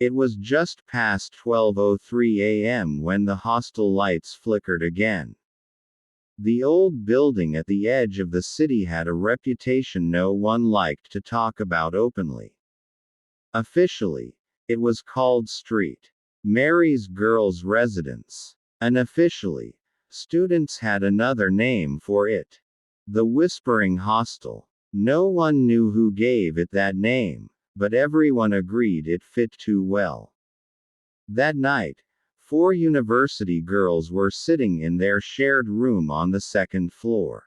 It was just past 12:03 a.m. when the hostel lights flickered again. The old building at the edge of the city had a reputation no one liked to talk about openly. Officially, it was called St. Mary's Girls' Residence. Unofficially, students had another name for it. The Whispering Hostel. No one knew who gave it that name, but everyone agreed it fit too well. That night, 4 university girls were sitting in their shared room on the second floor.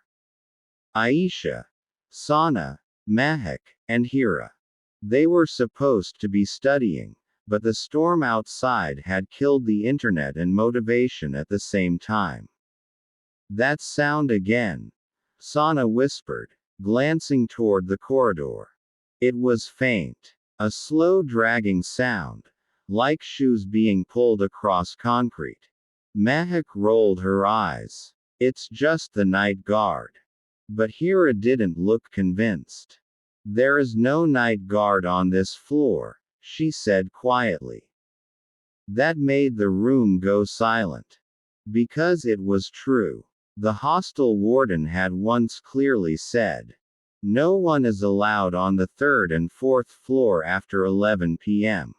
Aisha, Sana, Mahek, and Hira. They were supposed to be studying, but the storm outside had killed the internet and motivation at the same time. That sound again, Sana whispered, glancing toward the corridor. It was faint. A slow dragging sound, like shoes being pulled across concrete. Mahek rolled her eyes. It's just the night guard. But Hira didn't look convinced. There is no night guard on this floor, she said quietly. That made the room go silent. Because it was true. The hostel warden had once clearly said, "No one is allowed on the 3rd and 4th floor after 11 p.m.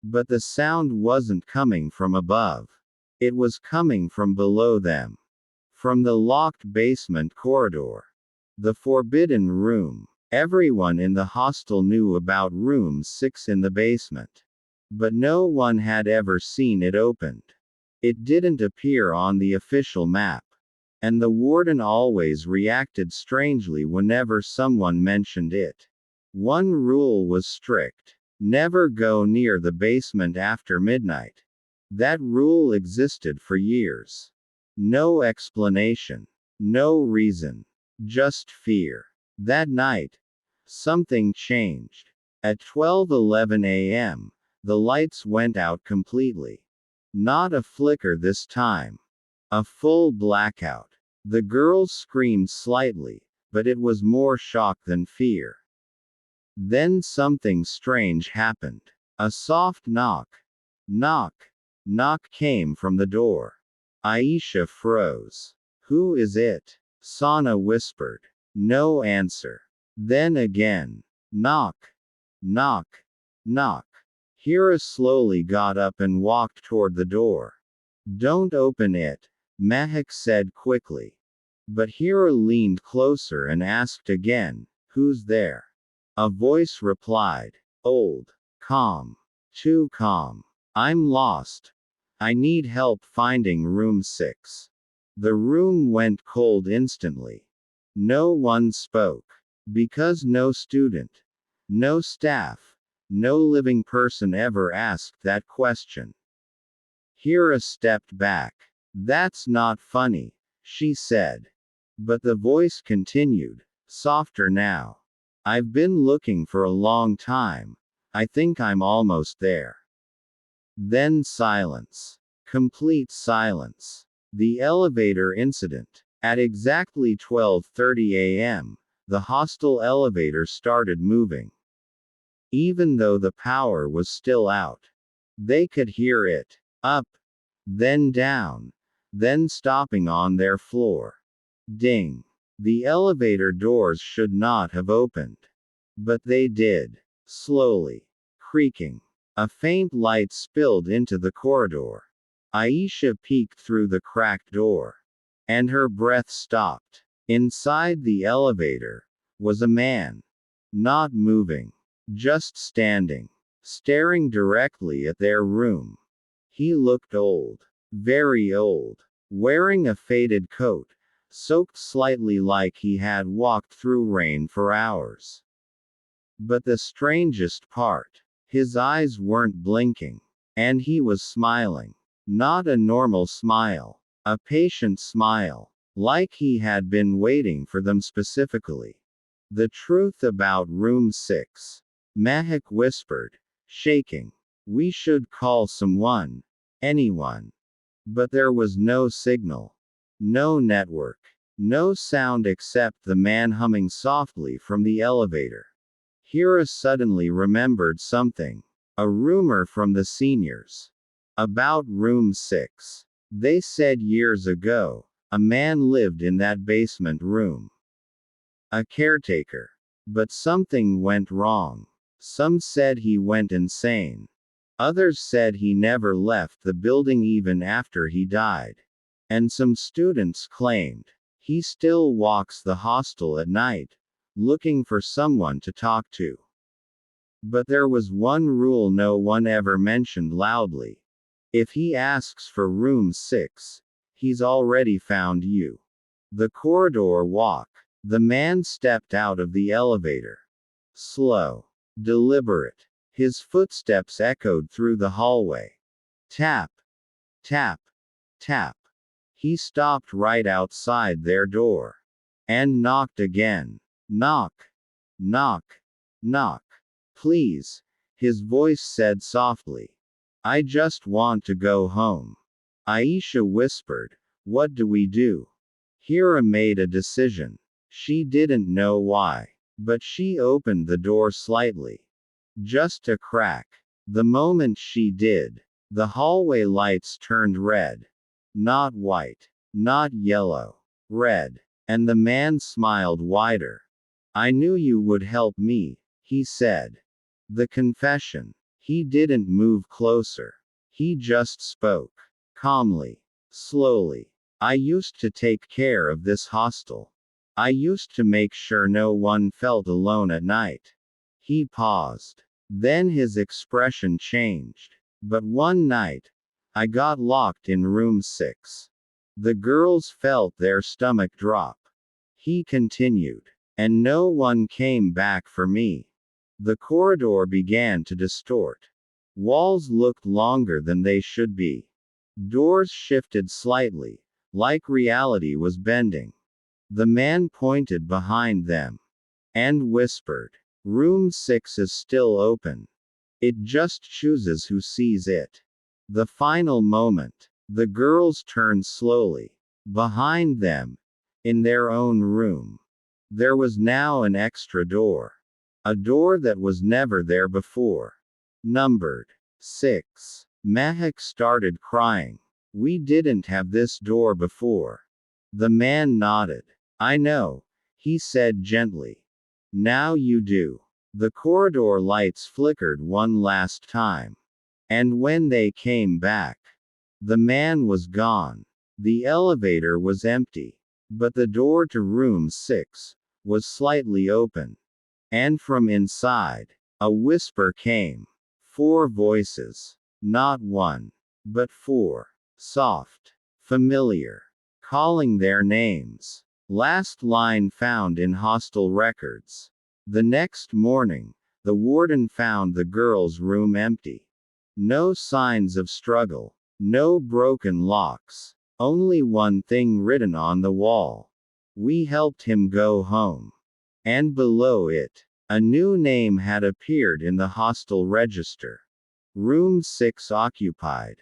But the sound wasn't coming from above. It was coming from below them. From the locked basement corridor. The forbidden room. Everyone in the hostel knew about room 6 in the basement. But no one had ever seen it opened. It didn't appear on the official map. And the warden always reacted strangely whenever someone mentioned it. One rule was strict. Never go near the basement after midnight. That rule existed for years. No explanation. No reason. Just fear. That night, something changed. At 12:11 a.m., the lights went out completely. Not a flicker this time. A full blackout. The girls screamed slightly, but it was more shock than fear. Then something strange happened. A soft knock. Knock. Knock came from the door. Aisha froze. Who is it? Sana whispered. No answer. Then again. Knock. Knock. Knock. Hira slowly got up and walked toward the door. Don't open it, Mahek said quickly. But Hira leaned closer and asked again, who's there? A voice replied. Old. Calm. Too calm. I'm lost. I need help finding room 6. The room went cold instantly. No one spoke. Because no student, no staff, no living person ever asked that question. Hira stepped back. That's not funny, she said. But the voice continued, softer now. I've been looking for a long time. I think I'm almost there. Then silence. Complete silence. The elevator incident. At exactly 12:30 a.m., the hostel elevator started moving. Even though the power was still out. They could hear it. Up. Then down. Then stopping on their floor. Ding. The elevator doors should not have opened. But they did. Slowly. Creaking. A faint light spilled into the corridor. Aisha peeked through the cracked door. And her breath stopped. Inside the elevator was a man. Not moving. Just standing. Staring directly at their room. He looked old. Very old. Wearing a faded coat, soaked slightly like he had walked through rain for hours. But the strangest part, his eyes weren't blinking. And he was smiling. Not a normal smile. A patient smile. Like he had been waiting for them specifically. The truth about room 6. Mahek whispered, shaking. We should call someone. Anyone. But there was no signal. No network. No sound except the man humming softly from the elevator. Hira suddenly remembered something. A rumor from the seniors. About room 6. They said years ago, a man lived in that basement room. A caretaker. But something went wrong. Some said he went insane. Others said he never left the building even after he died. And some students claimed he still walks the hostel at night, looking for someone to talk to. But there was one rule no one ever mentioned loudly. If he asks for room 6, he's already found you. The corridor walk. The man stepped out of the elevator. Slow. Deliberate. His footsteps echoed through the hallway. Tap. Tap. Tap. He stopped right outside their door. And knocked again. Knock. Knock. Knock. Please, his voice said softly. I just want to go home. Aisha whispered, what do we do? Hira made a decision. She didn't know why, but she opened the door slightly. Just a crack. The moment she did, the hallway lights turned red. Not white. Not yellow. Red. And the man smiled wider. I knew you would help me, he said. The confession. He didn't move closer. He just spoke. Calmly. Slowly. I used to take care of this hostel. I used to make sure no one felt alone at night. He paused. Then his expression changed. But one night, I got locked in room 6. The girls felt their stomach drop. He continued. And no one came back for me. The corridor began to distort. Walls looked longer than they should be. Doors shifted slightly, like reality was bending. The man pointed behind them. And whispered. Room 6 is still open. It just chooses who sees it. The final moment. The girls turned slowly. Behind them. In their own room. There was now an extra door. A door that was never there before. Numbered 6. Mahak started crying. We didn't have this door before. The man nodded. I know, he said gently. Now you do. The corridor lights flickered one last time. And when they came back, the man was gone. The elevator was empty. But the door to room 6 was slightly open. And from inside, a whisper came. 4 voices. Not one, but 4. Soft. Familiar. Calling their names. Last line found in hostel records. The next morning, the warden found the girls' room empty. No signs of struggle. No broken locks. Only one thing written on the wall. We helped him go home. And below it, a new name had appeared in the hostel register. Room 6 occupied.